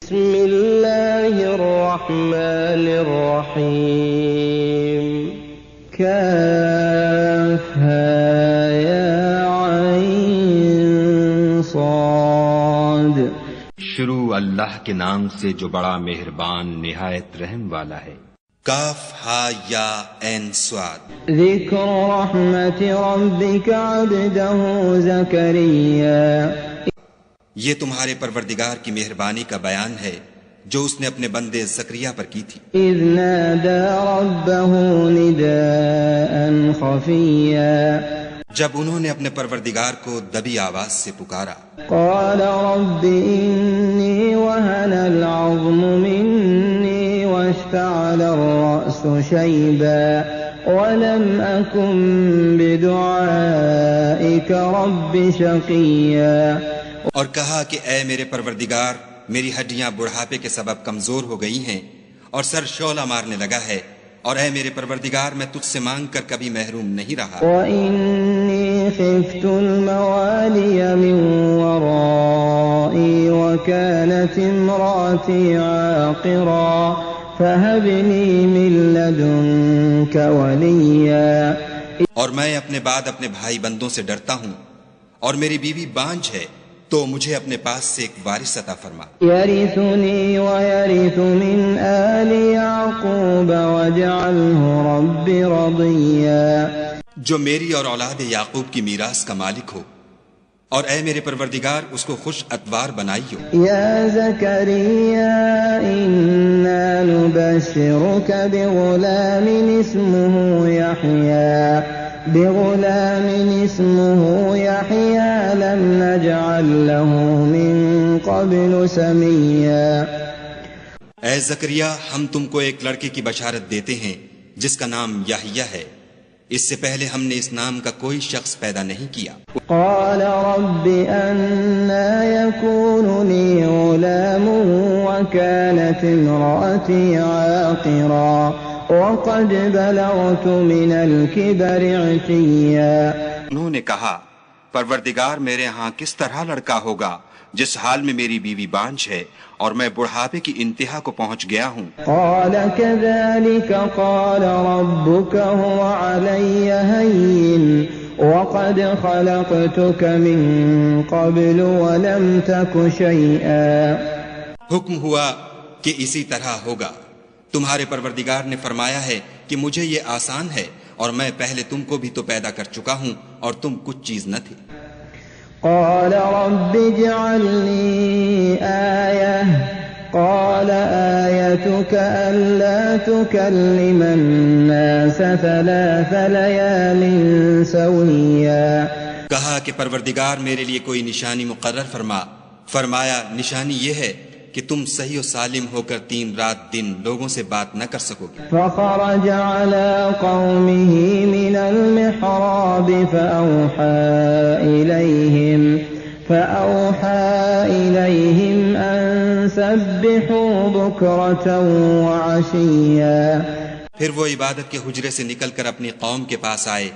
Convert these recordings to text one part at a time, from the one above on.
بسم اللہ الرحمن الرحیم کافها یا عین صاد۔ شروع اللہ کے نام سے جو بڑا مہربان نہایت رحم والا ہے۔ کاف ہا یا عین صاد۔ ذکر رحمت ربک عبدہ زکریا، یہ تمہارے پروردگار کی مہربانی کا بیان ہے جو اس نے اپنے بندے زکریا پر کی تھی۔ اذ نادى ربه نداء خفيا، جب انہوں نے اپنے پروردگار کو دبی آواز سے پکارا۔ قال رب إني وهن العظم مني واشتعل الرأس شيبا ولم أكن بدعائك رب شقيا۔ اور کہا کہ اے میرے پروردگار، میری ہڈیاں بڑھاپے کے سبب کمزور ہو گئی ہیں اور سر شعلہ مارنے لگا ہے، اور اے میرے پروردگار میں تجھ سے مانگ کر کبھی محروم نہیں رہا۔ وَإِنِّي خِفْتُ الْمَوَالِيَ مِنْ وَرَائِي وَكَانَتِ امْرَأَتِي عَاقِرًا فَهَبْ لِي مِن لَّدُنكَ وَلِيًّا۔ اور میں اپنے بعد اپنے بھائی بندوں سے ڈرتا ہوں، اور میری بیوی بانجھ ہے، تو مجھے اپنے پاس سے ایک وارث عطا فرما۔ يَرِثُنِي وَيَرِثُ مِنْ آلِ يَعْقُوبَ وَاجْعَلْهُ رَبِّ رَضِيًّا۔ جو میری اور اولاد یعقوب کی میراث کا مالک ہو، اور اے میرے پروردگار اس کو خوش اتوار بنائیو۔ يَا زَكَرِيَّا إِنَّا نُبَشِّرُكَ بِغُلَامٍ اسمه يحيى لم نجعل له من قبل سميا۔ اے زکریا، ہم تم کو ایک لڑکے کی بشارت دیتے ہیں جس کا نام یحییٰ ہے، اس سے پہلے ہم نے اس نام کا کوئی شخص پیدا نہیں کیا۔ قال رب أنى يكون لي غلام وكانت امرأتي عاقرا وقد بلغت من الكبر عتيا۔ انہوں نے کہا، پروردگار میرے ہاں کس طرح لڑکا ہوگا جس حال میں میری بیوی بانجھ ہے اور میں بڑھاپے کی انتہا کو پہنچ گیا ہوں۔ قال كذلك قال ربك هو علي هين وقد خلقتك من قبل ولم تك شيئا۔ حکم ہوا کہ اسی طرح ہوگا، تمہارے پروردگار نے فرمایا ہے کہ مجھے یہ آسان ہے، اور میں پہلے تم کو بھی تو پیدا کر چکا ہوں اور تم کچھ چیز نہ تھے۔ قال رب اجعل لي آية قال آيتك ألا تكلم الناس 3 ليال سويا۔ کہا کہ پروردگار میرے لیے کوئی نشانی مقرر فرما۔ فرمایا، نشانی یہ ہے کہ تم صحیح و سالم ہو کر 3 رات دن لوگوں سے بات نہ کر سکو گے۔ فخرج على قومه من المحراب فأوحى إليهم أن سبحوا بكرة وعشيا۔ پھر وہ عبادت کے حجرے سے نکل کر اپنی قوم کے پاس آئے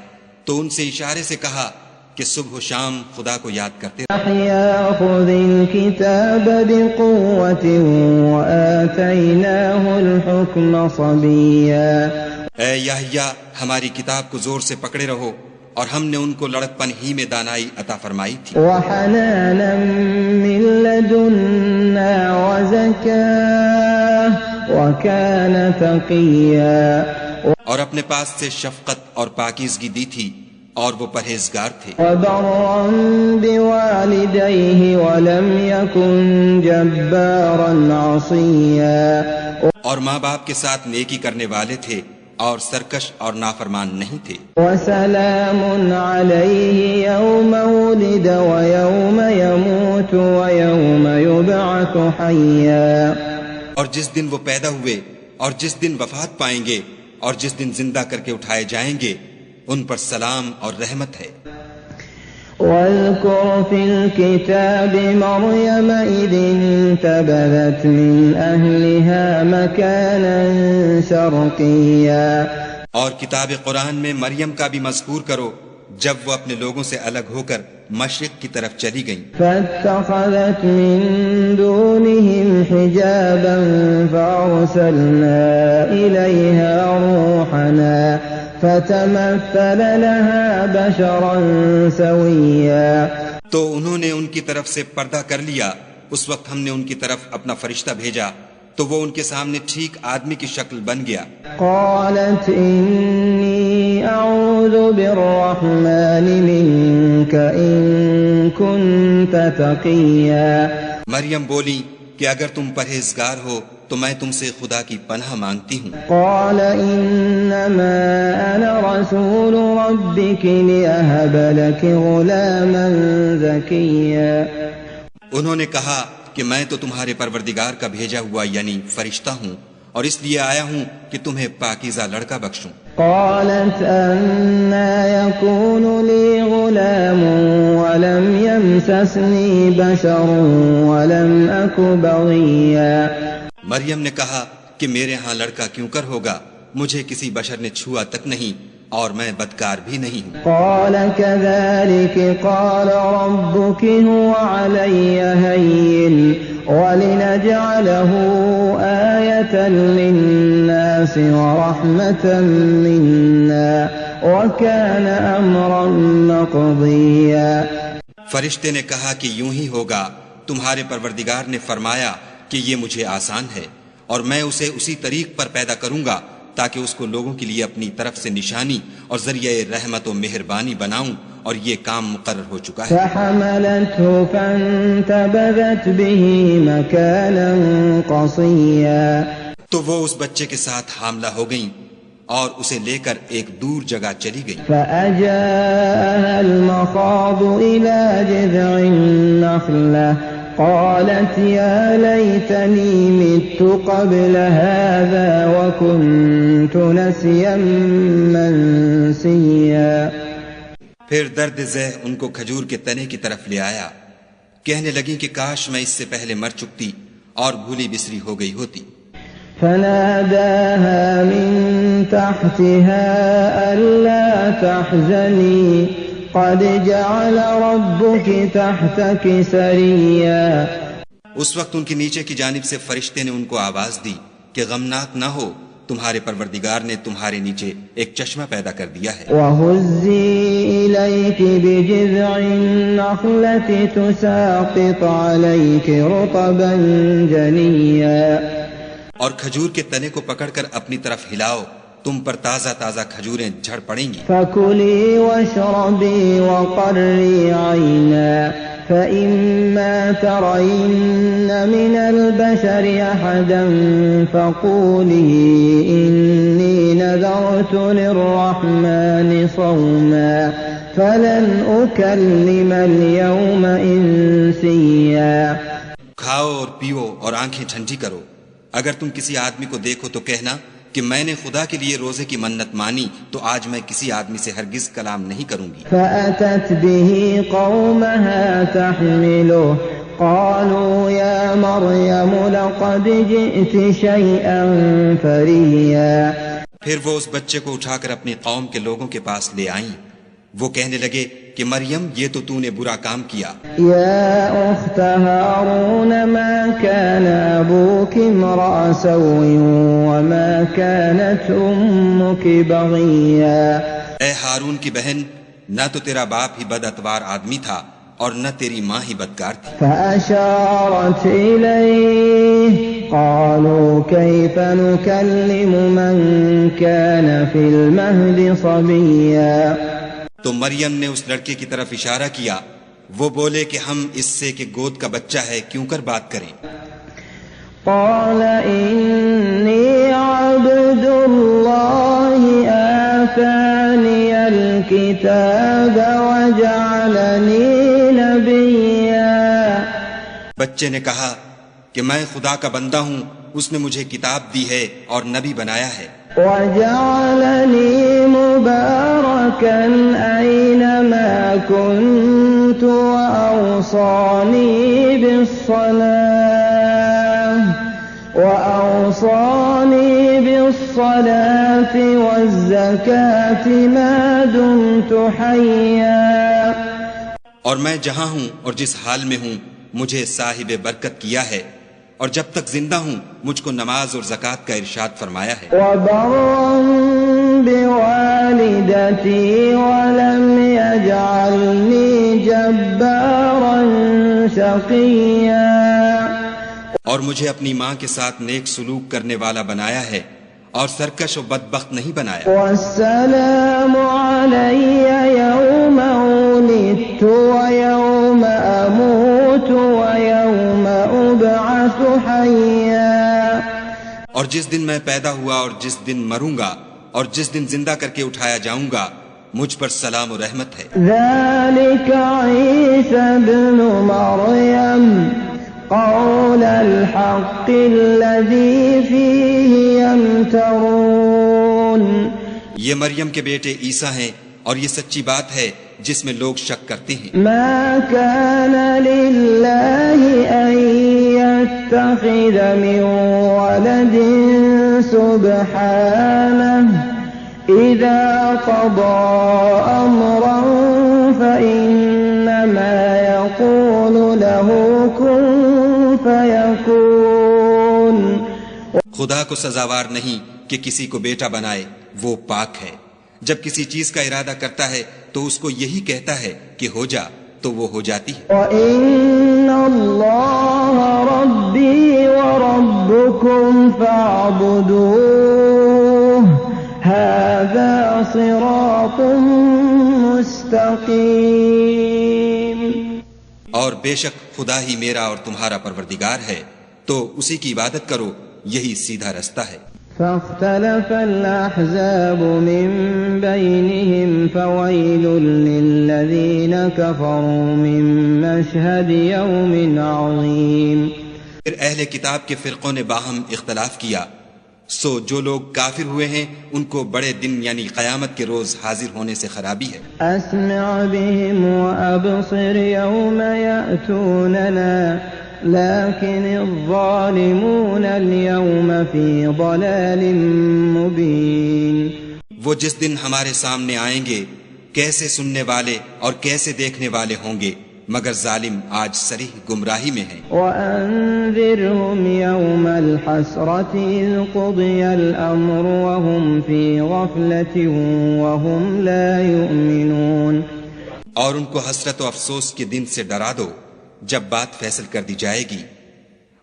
تو ان سے اشارے سے کہا کہ صبح و شام خدا کو یاد کرتے رہو۔ يحيى خذ الكتاب بقوة وآتيناه الحكم صبيا۔ اے یحییٰ، ہماری کتاب کو زور سے پکڑے رہو، اور ہم نے ان کو لڑکپن ہی میں دانائی عطا فرمائی تھی۔ وحنانا من لدنا وزكاة وكان تقيا۔ اور اپنے پاس سے شفقت اور پاکیزگی دی تھی، اور وہ پرہیزگار تھے۔ وبرا بوالديه ولم يكن جبارا عصيا۔ اور ماں باپ کے ساتھ نیکی کرنے والے تھے اور سرکش اور نافرمان نہیں تھے۔ وسلام عليه يوم ولد ويوم يموت ويوم يبعث حيا۔ اور جس دن وہ پیدا ہوئے اور جس دن وفات پائیں گے اور جس دن زندہ کر کے اٹھائے جائیں گے، ان پر سلام اور رحمت ہے۔ واذكر في الكتاب مريم إذ انتبذت من أهلها مكانا شرقيا۔ اور کتاب قرآن میں مریم کا بھی مذکور کرو جب وہ اپنے لوگوں سے الگ ہو کر مشرق کی طرف چلی گئیں فاتخذت من دونهم حجابا فأرسلنا إليها روحنا فتمثل لها بشرا سويا. تو انہوں نے ان کی طرف سے پردہ کر لیا. اس وقت ہم نے ان کی طرف اپنا فرشتہ بھیجا تو وہ ان کے سامنے ٹھیک آدمی کی شکل بن گیا. قالت إني أعوذ بالرحمن منك إن كنت تقيا. مریم بولی کہ اگر تم پرہیزگار ہو تو میں تم سے خدا کی پناہ مانگتی ہوں. قال إنما أنا رسول ربك لأهب لك غلاما زكيا. انہوں نے کہا کہ میں تو تمہارے پروردگار کا بھیجا ہوا یعنی فرشتہ ہوں اور اس لیے آیا ہوں کہ تمہیں پاکیزہ لڑکا بخشوں. قالت أنا يكون لي غلام ولم يمسسني بشر ولم أك بغيا. مریم نے کہا کہ میرے ہاں لڑکا کیوں کر ہوگا، مجھے کسی بشر نے چھوا تک نہیں اور میں بدکار بھی نہیں ہوں. قال كذلك قال ربك هو علي هين ولنجعله آية للناس ورحمة منا وكان أمرا مقضيا. فرشتے نے کہا کہ یوں ہی ہوگا، تمہارے پروردگار نے فرمایا کہ یہ مجھے آسان ہے اور میں اسے اسی طریق پر پیدا کروں گا تاکہ اس کو لوگوں کے لیے اپنی طرف سے نشانی اور ذریعہ رحمت و مہربانی بناؤں، اور یہ کام مقرر ہو چکا ہے. فحملته فانتبذت به مكانا قصيا. تو وہ اس بچے کے ساتھ حاملہ ہو گئیں اور اسے لے کر ایک دور جگہ چلی گئی. فأجاءها المخاض إلى جذع النخلة قالت يا ليتني مت قبل هذا وكنت نسيا منسيا. پھر درد ذہ ان کو کھجور کے تنے کی طرف لے آیا، کہنے لگیں کہ کاش میں اس سے پہلے مر چکتی اور بھولی بسری ہو گئی ہوتی. فناداها من تحتها ألا تحزني قد جعل ربك تحتك سريا. اس وقت ان کے نیچے کی جانب سے فرشتے نے ان کو آواز دی کہ غمناک نہ ہو، تمہارے پروردگار نے تمہارے نیچے ایک چشمہ پیدا کر دیا ہے. وَهُزِّي إِلَيْكِ بِجِذْعِ النَّخْلَةِ تُسَاقِطْ عَلَيْكِ رُطَبًا جَنِيًّا. اور کھجور کے تنے کو پکڑ کر اپنی طرف ہلاؤ، تم پر تازہ تازہ کھجوریں جھڑ پڑیں گی. فَكُلِي وَاشْرَبِي وَقَرِّي عَيْنًا فَإِمَّا تَرَيِنَّ مِنَ الْبَشَرِ أَحَدًا فَقُولِي إِنِّي نَذَرْتُ لِلرَّحْمَنِ صَوْمًا فَلَنْ أُكَلِّمَ الْيَوْمَ إِنسِيًّا. کھاؤ اور پیو اور آنکھیں ٹھنڈی کرو. اگر تم کسی آدمی کو دیکھو تو کہنا کہ میں نے خدا کے لیے روزے کی منت مانی تو آج میں کسی آدمی سے ہرگز کلام نہیں کروں گی. فأتت به قومها تحمله قالوا يا مريم لقد جئت شيئا فريا. پھر وہ اس بچے کو اٹھا کر اپنی قوم کے لوگوں کے پاس لے آئیں. وہ کہنے لگے کہ مریم یہ تو تو نے برا کام کیا. يا أخت هارون ما كان أبوك امرأ سوء وما كانت أمك بغيا. اے ہارون کی بہن، نہ تو تیرا باپ ہی بد اتوار آدمی تھا اور نہ تیری ماں ہی بدکار تھی. فأشارت إليه قالوا كيف نكلم من كان في المهد صبيا. تو مریم نے اس لڑکے کی طرف اشارہ کیا. وہ بولے کہ ہم اس سے کہ گود کا بچہ ہے کیوں کر بات کریں. قال إني عبد الله آتاني الكتاب وجعلني نبيا. بچے نے کہا کہ میں خدا کا بندہ ہوں، اس نے مجھے کتاب دی ہے اور نبی بنایا ہے. وجعلني مباركا أينما كنت وأوصاني الصلاة والزكاة ما دمت حيا. اور میں جہاں ہوں اور جس حال میں ہوں مجھے صاحب برکت کیا ہے، اور جب تک زندہ ہوں مجھ کو نماز اور زکوٰۃ کا ارشاد فرمایا ہے. وبرا بوالدتي ولم يجعلني جبارا شقيا. اور مجھے اپنی ماں کے ساتھ نیک سلوک کرنے والا بنایا ہے اور سرکش و بدبخت نہیں بنایا. والسلام علي يوم ولدت ويوم أموت ويوم أبعث حيا. اور جس دن میں پیدا ہوا اور جس دن مروں گا اور جس دن زندہ کر کے اٹھایا جاؤں گا مجھ پر سلام و رحمت ہے. ذلك عيسى ابن مريم قول الحق الذي فيه يمترون. یہ مریم کے بیٹے عیسیٰ ہیں اور یہ سچی بات ہے جس میں لوگ شک کرتے ہیں. ما كان لله أن يتخذ من ولد سبحانه إذا قضى أمرا فإنما يقول له كن فيكون. خدا کو سزاوار نہیں کہ کسی کو بیٹا بنائے، وہ پاک ہے. جب کسی چیز کا ارادہ کرتا ہے تو اس کو یہی کہتا ہے کہ ہو جا تو وہ ہو جاتی ہے. وَإِنَّ اللَّهَ رَبِّي وَرَبُّكُمْ فَاعْبُدُوهُ هَذَا صِرَاطٌ مُسْتَقِيمٌ. اور بے شک خدا ہی میرا اور تمہارا پروردگار ہے، تو اسی کی عبادت کرو، یہی سیدھا رستہ ہے. فاختلف الأحزاب من بينهم فويل للذين كفروا من مشهد يوم عظيم. پھر اہل کتاب کے فرقوں نے باہم اختلاف کیا، سو جو لوگ کافر ہوئے ہیں ان کو بڑے دن یعنی قیامت کے روز حاضر ہونے سے خرابی ہے. أسمع بهم وأبصر يوم يأتوننا لكن الظالمون اليوم في ضلال مبين. وہ جس دن ہمارے سامنے آئیں گے کیسے سننے والے اور کیسے دیکھنے والے ہوں گے، مگر ظالم آج صریح گمراہی میں ہیں. وأنذرهم يوم الحسرة إذ قضي الأمر وهم في غفلة وهم لا يؤمنون. اور ان کو حسرت و افسوس کے دن سے ڈرا دو جب بات فیصل کر دی جائے گی،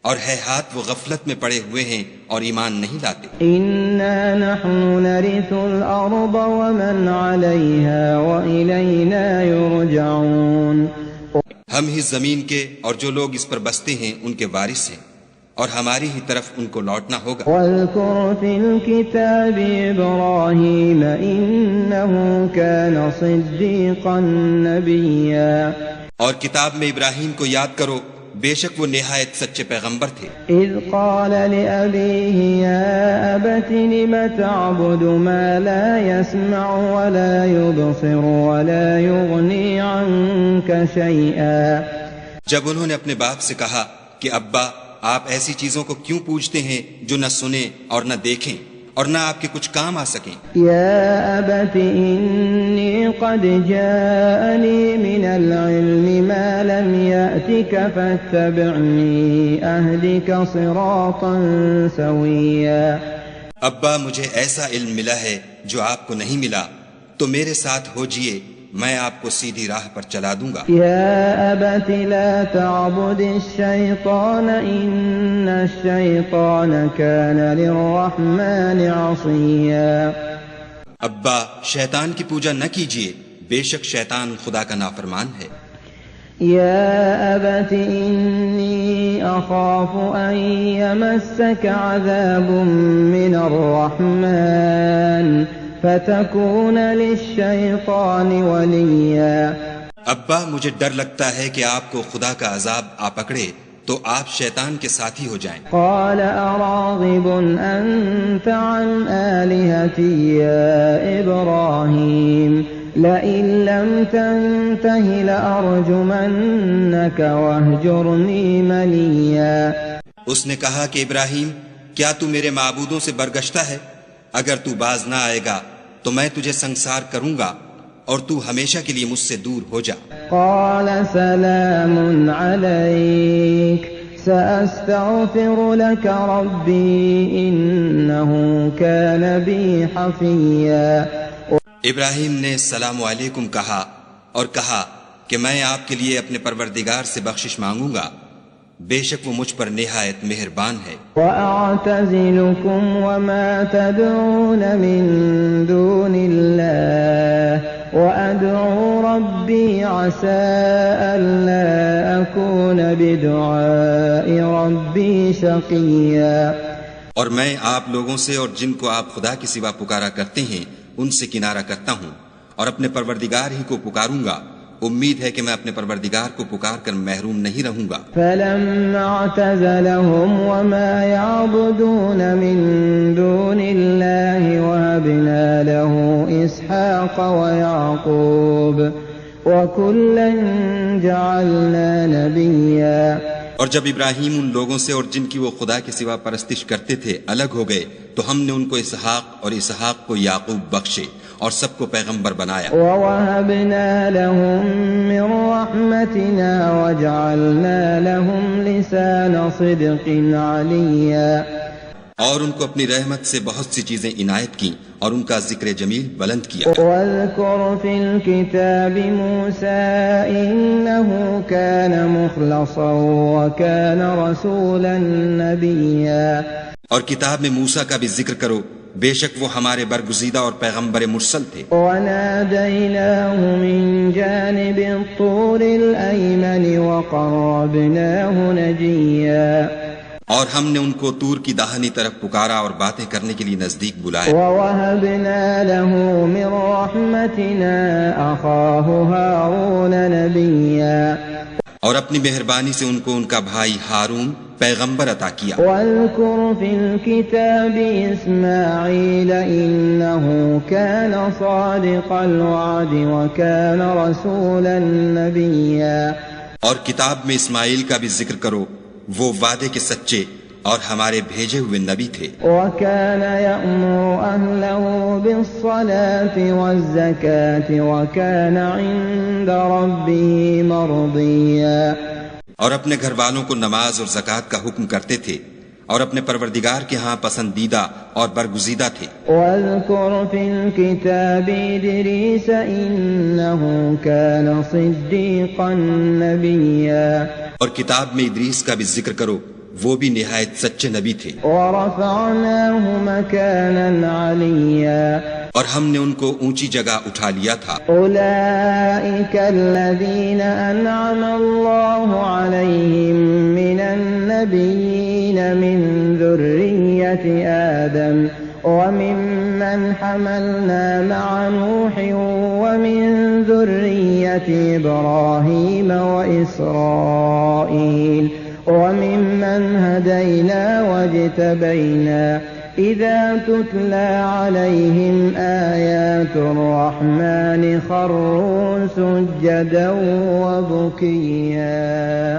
اور ہے ہاتھ وہ غفلت میں پڑے ہوئے ہیں اور ایمان نہیں لاتے. إنا نحن نرث الأرض ومن عليها وإلينا يرجعون. ہم ہی زمین کے اور جو لوگ اس پر بستے ہیں ان کے وارث ہیں، اور ہماری ہی طرف ان کو لوٹنا ہوگا. واذكر في الكتاب إبراهيم إنه كان صديقا نبيا. اور کتاب میں ابراہیم کو یاد کرو، بے شک وہ نہایت سچے پیغمبر تھے. إذ قال لأبيه يا أبت لم تعبد ما لا يسمع ولا يبصر ولا يغني عنك شيئا. جب انہوں نے اپنے باپ سے کہا کہ ابا آپ ایسی چیزوں کو کیوں پوجتے ہیں جو نہ سنیں اور نہ دیکھیں اور نہ آپ کے کچھ کام آ سکیں. يا أبت إني قد جاءني من العلم ما لم يأتك فاتبعني أهدك صراطا سويا. ابا مجھے ایسا علم ملا ہے جو آپ کو نہیں ملا، تو میرے ساتھ ہو جئے، میں آپ کو سیدھی راہ پر چلا دوں گا. يا أبت لا تعبد الشيطان إن الشيطان كان للرحمن عصيا. ابا شیطان کی پوجا نہ کیجیے، بے شک شیطان خدا کا نافرمان ہے. يا أبت إني أخاف أن يمسك عذاب من الرحمن فتكون للشيطان وليا. ابا مجھے ڈر لگتا ہے کہ آپ کو خدا کا عذاب آ پکڑے تو آپ شیطان کے ساتھی ہو جائیں. قال أراغب أنت عن آلهتي يا إبراهيم لئن لم تنته لأرجمنك واهجرني مليا. اس نے کہا کہ ابراہیم کیا تو میرے معبودوں سے برگشتہ ہے؟ اگر تو باز نہ آئے گا تو میں تجھے سنسار کروں گا اور تو ہمیشہ کے لیے مجھ سے دور ہو جا۔ قال سلام عليك سأستغفر لك ربي إنه كان بي حفيا۔ ابراہیم نے السلام علیکم کہا اور کہا کہ میں آپ کے لیے اپنے پروردگار سے بخشش مانگوں گا، بے شک وہ مجھ پر نہایت مہربان ہے۔ وَأَعْتَزِلُكُمْ وَمَا تَدْعُونَ مِن دُونِ اللَّهِ وَأَدْعُو رَبِّي عَسَىٰ أَلَّا أَكُونَ بِدُعَاءِ رَبِّي شَقِيًّا۔ اور میں آپ لوگوں سے اور جن کو آپ خدا کے سوا پکارا کرتے ہیں ان سے کنارہ کرتا ہوں اور اپنے پروردگار ہی کو پکاروں گا، امید ہے کہ میں اپنے پروردگار کو پکار کر محروم نہیں رہوں گا۔ فَلَمَّا اعْتَزَلَهُمْ وَمَا يَعْبُدُونَ مِن دُونِ اللَّهِ وَهَبْنَا لَهُ إِسْحَاقَ وَيَعْقُوبَ وَكُلًّا جَعَلْنَا نَبِيًّا۔ اور جب ابراہیم ان لوگوں سے اور جن کی وہ خدا کے سوا پرستش کرتے تھے الگ ہو گئے تو ہم نے ان کو اسحاق اور اسحاق کو یعقوب بخشے اور سب کو پیغمبر بنایا۔ وَوَهَبْنَا لَهُم مِّن رَّحْمَتِنَا وَجَعَلْنَا لَهُمْ لِسَانَ صِدْقٍ عَلِيًّا۔ اور ان کو اپنی رحمت سے بہت سی چیزیں عنایت کی اور ان کا ذکر جمیل بلند کیا۔ وَاذْكُرْ فِي الْكِتَابِ مُوسَىٰ إِنَّهُ كَانَ مُخْلَصًا وَكَانَ رَسُولًا نَبِيًّا۔ اور کتاب میں موسیٰ کا بھی ذکر کرو، بے شک وہ ہمارے برگزیدہ اور پیغمبر مرسل تھے۔ وَنَادَيْنَاهُ مِن جَانِبِ الطُّورِ الْأَيْمَنِ وَقَرَّبْنَاهُ نَجِيًّا۔ اور ہم نے ان کو طور کی داہنی طرف پکارا اور باتیں کرنے کے لیے نزدیک بلایا۔ وَوَهَبْنَا لَهُ مِن رَّحْمَتِنَا أَخَاهُ هَارُونَ نَبِيًّا۔ اور اپنی مہربانی سے ان کو ان کا بھائی ہارون پیغمبر عطا کیا۔ وَاذْكُرْ فِي الْكِتَابِ إِسْمَاعِيلَ إِنَّهُ كَانَ صَادِقَ الْوَعْدِ وَكَانَ رَسُولًا نَبِيًّا۔ اور کتاب میں اسماعیل کا بھی ذکر کرو، وہ وعدے کے سچے اور ہمارے بھیجے ہوئے نبی تھے۔ وَكَانَ يَأْمُرُ أَهْلَهُ بِالصَّلَاةِ وَالزَّكَاةِ وَكَانَ عِندَ رَبِّهِ مَرْضِيًّا۔ اور اپنے گھر والوں کو نماز اور زکوٰۃ کا حکم کرتے تھے اور اپنے پروردگار کے ہاں پسندیدہ اور برگزیدہ تھے۔ وَاذْكُرْ فِي الْكِتَابِ إِدْرِيسَ إِنَّهُ كَانَ صِدِّيقًا نَبِيًّا۔ اور کتاب میں ادریس کا بھی ذکر کرو، وہ بھی نہایت سچے نبی تھے۔ وَرَفَعْنَاهُ مَكَانًا عَلِيًّا۔ اور ہم نے ان کو اونچی جگہ اٹھا لیا تھا۔ أُولَئِكَ الَّذِينَ أَنْعَمَ اللَّهُ عَلَيْهِم مِّنَ النَّبِيِّينَ مِن ذُرِّيَّةِ آدَمَ وَمِمَّنْ حَمَلْنَا مَعَ نُوحٍ وَمِن ذُرِّيَّةِ إِبْرَاهِيمَ وَإِسْرَائِيلَ وَمِمَّنْ هَدَيْنَا وَاجْتَبَيْنَا إِذَا تُتْلَى عَلَيْهِمْ آيَاتُ الرَّحْمَنِ خَرُّوا سُجَّدًا وَبُكِيًّا۔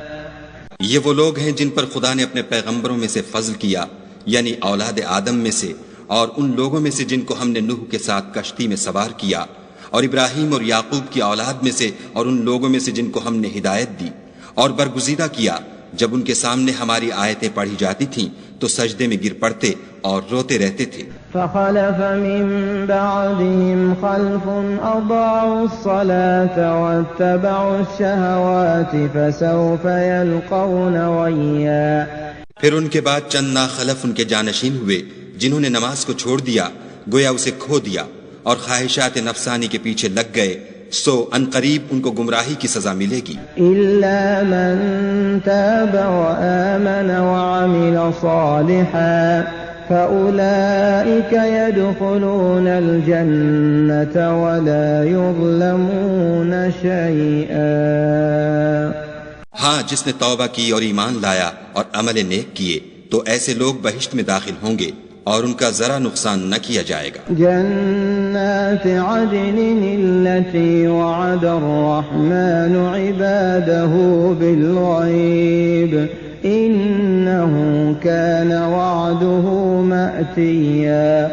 یہ وہ لوگ ہیں جن پر خدا نے اپنے پیغمبروں میں سے فضل کیا، یعنی اولاد آدم میں سے، اور ان لوگوں میں سے جن کو ہم نے نوح کے ساتھ کشتی میں سوار کیا، اور ابراہیم اور یعقوب کی اولاد میں سے، اور ان لوگوں میں سے جن کو ہم نے ہدایت دی اور برگزیدہ کیا، جب ان کے سامنے ہماری آیتیں پڑھی جاتی تھیں تو سجدے میں گر پڑتے اور روتے رہتے تھے۔ فَخَلَفَ مِن بَعْدِهِمْ خَلْفٌ أَضَاعُوا الصَّلَاةَ وَاتَّبَعُوا الشَّهَوَاتِ فَسَوْفَ يَلْقَوْنَ غَيًّا۔ پھر ان کے بعد چند ناخلف ان کے جانشین ہوئے جنہوں نے نماز کو چھوڑ دیا، گویا اسے کھو دیا اور خواہشات نفسانی کے پیچھے لگ گئے، سو انقریب ان کو گمراہی کی سزا ملے گی۔ إِلَّا مَن تَابَ وَآمَنَ وَعَمِلَ صَالِحًا فَأُولَئِكَ يَدْخُلُونَ الْجَنَّةَ وَلَا يُظْلَمُونَ شَيْئًا۔ ہاں، جس نے توبہ کی اور ایمان لایا اور عمل نیک کیے تو ایسے لوگ بہشت میں داخل ہوں گے اور ان کا ذرا نقصان نہ کیا جائے گا۔ جنات عدن التي وعد الرحمن عباده بالغيب إنه كان وعده مأتيا۔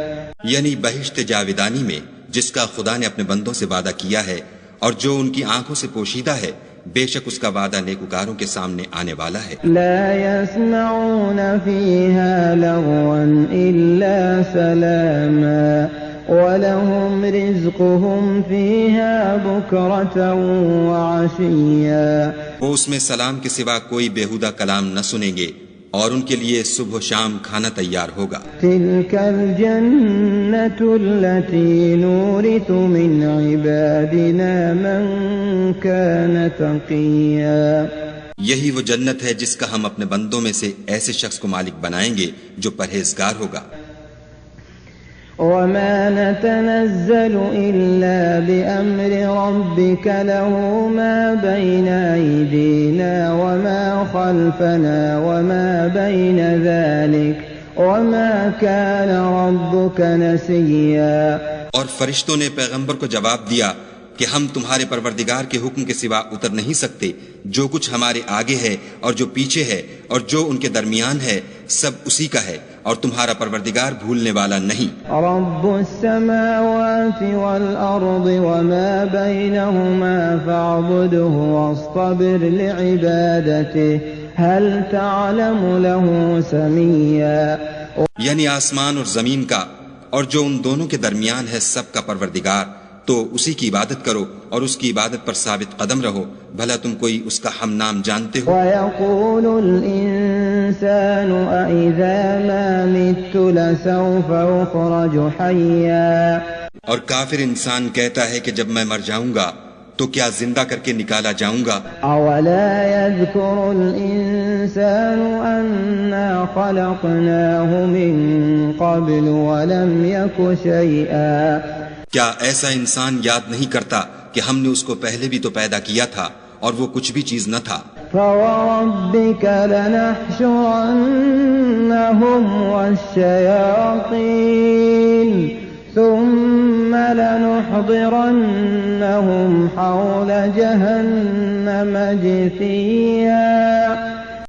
یعنی بہشت جاویدانی میں جس کا خدا نے اپنے بندوں سے وعدہ کیا ہے اور جو ان کی آنکھوں سے پوشیدہ ہے، بے شک اس کا وعدہ نیکوکاروں کے سامنے آنے والا ہے۔ لا يسمعون فيها لغوا إلا سلاما وَلَهُمْ رِزْقُهُمْ فِيهَا بُكْرَةً وَعَشِيًّا۔ وہ اس میں سلام کے سوا کوئی بیہودہ کلام نہ سنیں گے اور ان کے لیے صبح و شام کھانا تیار ہوگا۔ تِلْكَ الْجَنَّةُ الَّتِي نُورِثُ مِنْ عِبَادِنَا مَنْ كَانَ تَقِيًّا۔ یہی وہ جنت ہے جس کا ہم اپنے بندوں میں سے ایسے شخص کو مالک بنائیں گے جو پرہیزگار ہوگا۔ وَمَا نَتَنَزَّلُ إِلَّا بِأَمْرِ رَبِّكَ لَهُ مَا بَيْنَ أَيْدِينَا وَمَا خَلْفَنَا وَمَا بَيْنَ ذَلِكَ وَمَا كَانَ رَبُّكَ نَسِيًّا۔ اور فرشتوں نے پیغمبر کو جواب دیا کہ ہم تمہارے پروردگار کے حکم کے سوا اتر نہیں سکتے، جو کچھ ہمارے آگے ہے اور جو پیچھے ہے اور جو ان کے درمیان ہے سب اسی کا ہے، اور تمہارا پروردگار بھولنے والا نہیں۔ رب السماوات والأرض وما بينهما فاعبده واصطبر لعبادته هل تعلم له سميا۔ یعنی آسمان اور زمین کا اور جو ان دونوں کے درمیان ہے سب کا پروردگار، تو اسی کی عبادت کرو اور اس کی عبادت پر ثابت قدم رہو، بھلا تم کوئی اس کا ہم نام جانتے ہو؟ وَيَقُولُ الْإِنسَانُ أَإِذَا مَا مِتُّ لَسَوْفَ أُخْرَجُ حَيًّا۔ اور کافر انسان کہتا ہے کہ جب میں مر جاؤں گا تو کیا زندہ کر کے نکالا جاؤں گا؟ أَوَلَا يَذْكُرُ الْإِنسَانُ أَنَّا خَلَقْنَاهُ مِن قَبْلُ وَلَمْ يَكُ شَيْئًا۔ کیا ایسا انسان یاد نہیں کرتا کہ ہم نے اس کو پہلے بھی تو پیدا کیا تھا اور وہ کچھ بھی چیز نہ تھا؟ فَوَرَبِّكَ لَنَحْشُرَنَّهُمْ وَالشَّيَاطِينَ ثُمَّ لَنُحْضِرَنَّهُمْ حَوْلَ جَهَنَّمَ جِثِيًّا۔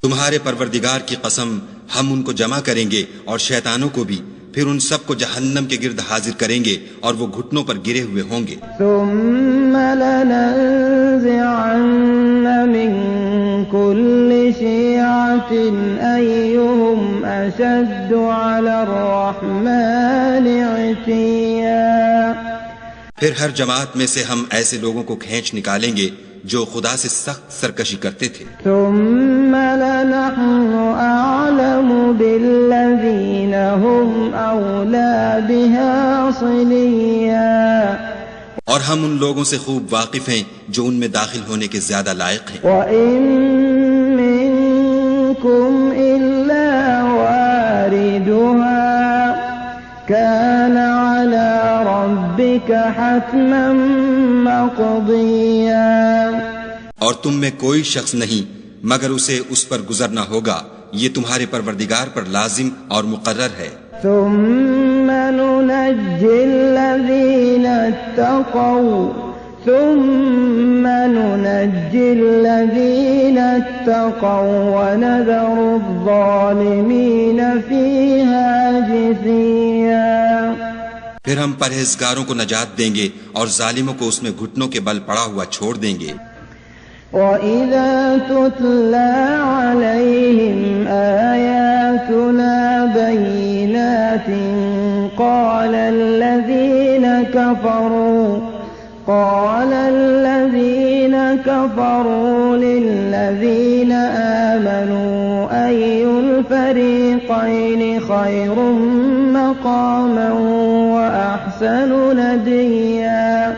تمہارے پروردگار کی قسم ہم ان کو جمع کریں گے اور شیطانوں کو بھی، پھر ان سب کو جہنم کے گرد حاضر کریں گے اور وہ گھٹنوں پر گرے ہوئے ہوں گے۔ ثم لننزعن من كل شيعة أيهم أشد على الرحمن عتيا۔ پھر ہر جماعت میں سے ہم ایسے لوگوں کو کھینچ نکالیں گے جو خدا سے سخت سرکشی کرتے تھے۔ ثم لنحن أعلم بالذين هم أولى بها صليا۔ اور ہم ان لوگوں سے خوب واقف ہیں جو ان میں داخل ہونے کے زیادہ لائق ہیں۔ وَإِن مِّنكُمْ إِلَّا وَارِدُهَا كَانَ عَلَى رَبِّكَ حَتْمًا مَّقْضِيًّا۔ اور تم میں کوئی شخص نہیں مگر اسے اس پر گزرنا ہوگا، یہ تمہارے پروردگار پر لازم اور مقرر ہے۔ ثُمَّ نُنَجِّي الَّذِينَ اتَّقَوْا وَنَذَرُ الظَّالِمِينَ فِيهَا جِثِيًّا۔ پھر ہم پرہیزگاروں کو نجات دیں گے اور ظالموں کو اس میں گھٹنوں کے بل پڑا ہوا چھوڑ دیں گے۔ وَإِذَا تُتْلَى عَلَيْهِمْ آيَاتُنَا بَيِّنَاتٍ قَالَ الَّذِينَ كَفَرُوا لِلَّذِينَ آمَنُوا أَيُّ الْفَرِيقَيْنِ خَيْرٌ مَّقَامًا وَأَحْسَنُ نَدِيًّا۔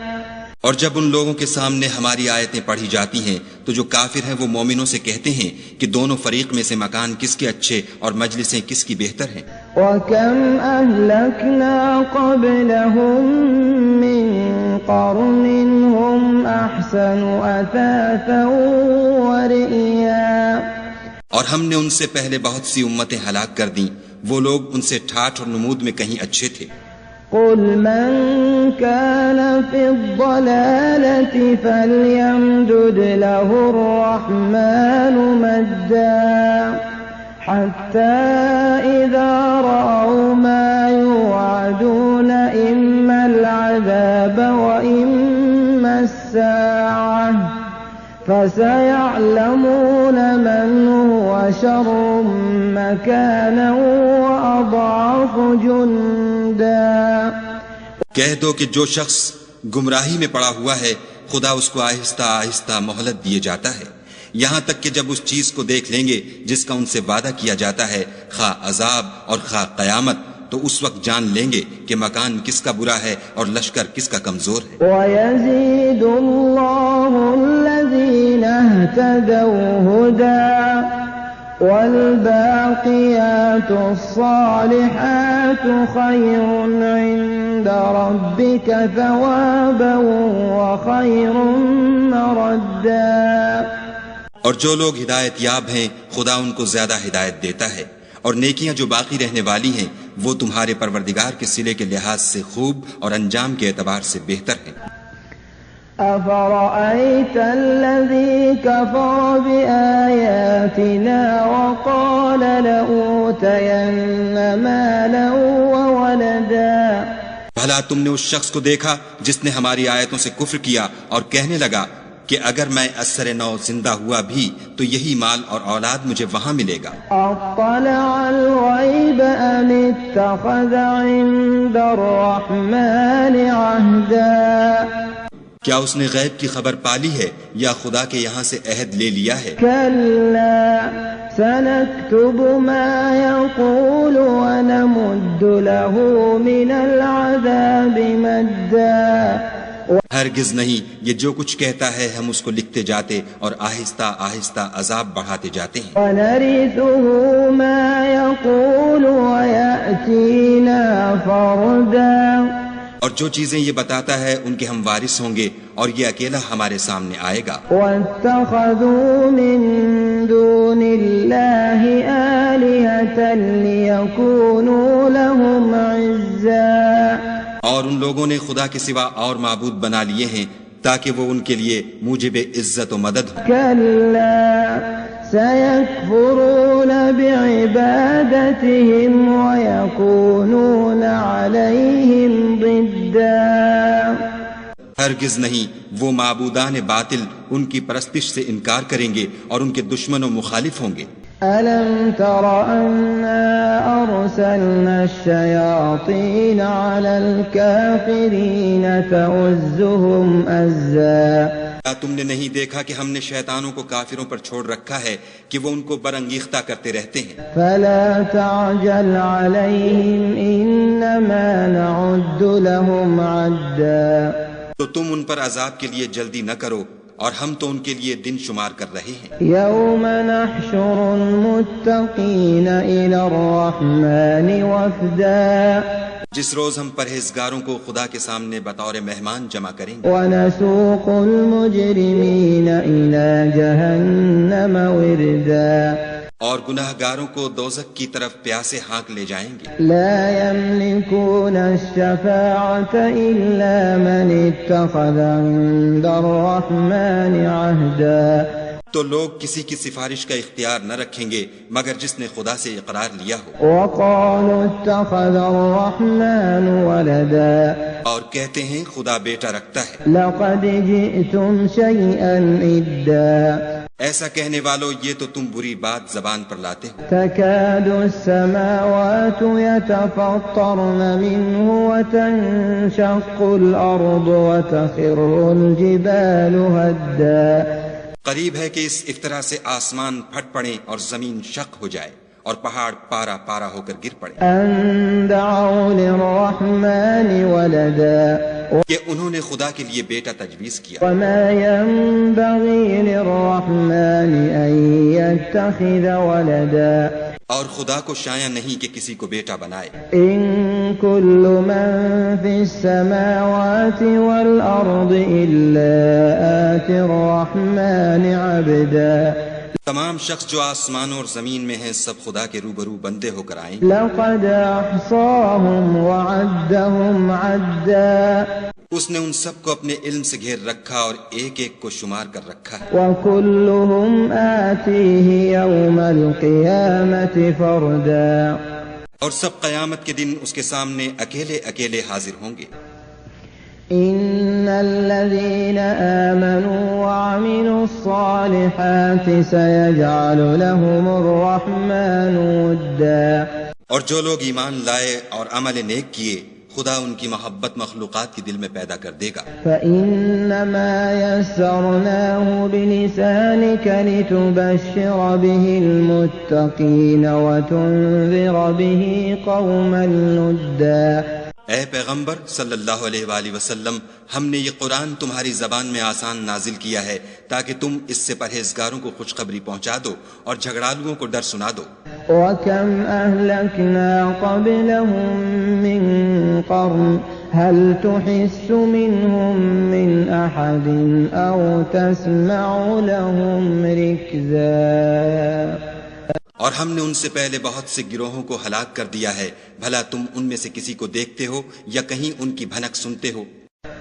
اور جب ان لوگوں کے سامنے ہماری آیتیں پڑھی جاتی ہیں تو جو کافر ہیں وہ مومنوں سے کہتے ہیں کہ دونوں فریق میں سے مکان کس کے اچھے اور مجلسیں کس کی بہتر ہیں۔ وَكَمْ أَهْلَكْنَا قَبْلَهُم مِّن قَرْنٍ هُمْ أَحْسَنُ أَثَاثًا وَرِئْيًا۔ اور ہم نے ان سے پہلے بہت سی امتیں ہلاک کر دیں، وہ لوگ ان سے ٹھاٹھ اور نمود میں کہیں اچھے تھے۔ قُلْ مَنْ كَانَ فِي الضَّلَالَةِ فَلْيَمْدُدْ لَهُ الرَّحْمَنُ مَدًّا حَتَّى إِذَا رَأَوْا مَا يُوعَدُونَ فسيعلمون من هو شر مكانا وأضعف جندا. کہہ دو کہ جو شخص گمراہی میں پڑا ہوا ہے خدا اس کو آہستہ آہستہ مہلت دیے جاتا ہے، یہاں تک کہ جب اس چیز کو دیکھ لیں گے جس کا ان سے وعدہ کیا جاتا ہے، خواہ عذاب اور خواہ قیامت، تو اس وقت جان لیں گے کہ مکان کس کا برا ہے اور لشکر کس کا کمزور ہے. وَيَزِيدُ اللَّهُ الَّذِينَ اهْتَدَوْا هُدًى وَالْبَاقِيَاتُ الصَّالِحَاتُ خَيْرٌ عِندَ رَبِّكَ ثَوَابًا وَخَيْرٌ مَّرَدًّا. اور جو لوگ ہدایت یاب ہیں خدا ان کو زیادہ ہدایت دیتا ہے، اور نیکیاں جو باقی رہنے والی ہیں وہ تمہارے پروردگار کے صلے کے لحاظ سے خوب اور انجام کے اعتبار سے بہتر ہیں. أَفَرَأَيْتَ الَّذِي كَفَرَ بِآيَاتِنَا وَقَالَ لَأُوتَيَنَّ مَالًا وَوَلَدًا. بھلا تم نے اس شخص کو دیکھا جس نے ہماری آیتوں سے کفر کیا اور کہنے لگا کہ اگر میں اثر نو زندہ ہوا بھی تو یہی مال اور اولاد مجھے وہاں ملے گا. اطلع الغیب ام اتخذ عند الرحمن عہدا. کیا اس نے غیب کی خبر پالی ہے یا خدا کے یہاں سے عہد لے لیا ہے؟ کلا سنكتب ما يقول ونمد له من العذاب مدا. ہرگز نہیں، یہ جو کچھ کہتا ہے ہم اس کو لکھتے جاتے اور آہستہ آہستہ عذاب بڑھاتے جاتے ہیں. وَنَرِثُهُ مَا يَقُولُ وَيَأْتِينَا فَرْدًا. اور جو چیزیں یہ بتاتا ہے ان کے ہم وارث ہوں گے اور یہ اکیلا ہمارے سامنے آئے گا. وَاتَّخَذُوا مِن دُونِ اللَّهِ آلِهَةً لِيَكُونُوا لَهُمْ عِزًّا. اور ان لوگوں نے خدا کے سوا اور معبود بنا لیے ہیں تاکہ وہ ان کے لیے موجب عزت و مدد ہوں. كلا سيكفرون بعبادتهم ويكونون عليهم ضدا. ہرگز نہیں، وہ معبودان باطل ان کی پرستش سے انکار کریں گے اور ان کے دشمن و مخالف ہوں گے. ألم تر أنا أرسلنا الشياطين على الكافرين تؤزهم أزا. کیا تم نے نہیں دیکھا کہ ہم نے شیطانوں کو کافروں پر چھوڑ رکھا ہے کہ وہ ان کو برانگیختہ کرتے رہتے ہیں. فلا تعجل عليهم إنما نعد لهم عدا. تو تم ان پر عذاب کے لیے جلدی نہ کرو اور ہم تو ان کے لیے دن شمار کر رہے ہیں. يوم نحشر المتقين إلى الرحمن وفدا. جس روز ہم پرہیزگاروں کو خدا کے سامنے بطور مہمان جمع کریں گے. ونسوق المجرمين إلى جهنم وردا. اور گناہ گاروں کو دوزخ کی طرف پیاسے ہانک لے جائیں گے. لا يملكون الشفاعة إلا من اتخذ عند الرحمن عهدا. تو لوگ کسی کی سفارش کا اختیار نہ رکھیں گے مگر جس نے خدا سے اقرار لیا ہو. وقالوا اتخذ الرحمن ولدا. اور کہتے ہیں خدا بیٹا رکھتا ہے. لقد جئتم شيئا إدا. ایسا کہنے والو یہ تو تم بری بات زبان پر لاتے ہو. تكاد السماوات يتفطرن منه وتنشق الأرض وتخر الجبال هدا. قریب ہے کہ اس افطرا سے آسمان پھٹ پڑے اور زمین شق ہو جائے اور پہاڑ پارا پارا ہو کر گر پڑے. أن دعوا للرحمن ولدا. کہ انہوں نے خدا کے لیے بیٹا تجویز کیا. وما ينبغي للرحمن أن يتخذ ولدا. اور خدا کو شایع نہیں کہ کسی کو بیٹا بنائے. إن كل من في السماوات والأرض إلا آتي الرحمن عبدا. تمام شخص جو آسمانوں اور زمین میں ہیں سب خدا کے روبرو بندے ہو کر آئیں. لقد أحصاهم وعدهم عدا. اس نے ان سب کو اپنے علم سے گھیر رکھا اور ایک ایک کو شمار کر رکھا ہے. وكلهم آتيه يوم القيامة فردا. اور سب قیامت کے دن اس کے سامنے اکیلے اکیلے حاضر ہوں گے. إن الذين آمنوا وعملوا الصالحات سيجعل لهم الرحمن ودا اور جو لوگ ایمان لائے اور عمل نیک کیے خدا ان کی محبت مخلوقات کے دل میں پیدا کر دے گا. فإنما يسرناه بلسانك لتبشر به المتقين وتنذر به قوما لدا. اے پیغمبر صلی اللہ علیہ وآلہ وسلم، ہم نے یہ قرآن تمہاری زبان میں آسان نازل کیا ہے تاکہ تم اس سے پرہیزگاروں کو خوشخبری پہنچا دو اور جھگڑالوؤں کو ڈر سنا دو. وَكَمْ أَهْلَكْنَا قَبْلَهُمْ مِنْ قَرْنٍ هَلْ تُحِسُّ مِنْهُمْ مِنْ أَحَدٍ أَوْ تَسْمَعُ لَهُمْ رِكْزًا. اور ہم نے ان سے پہلے بہت سے گروہوں کو ہلاک کر دیا ہے، بھلا تم ان میں سے کسی کو دیکھتے ہو یا کہیں ان کی بھنک سنتے ہو؟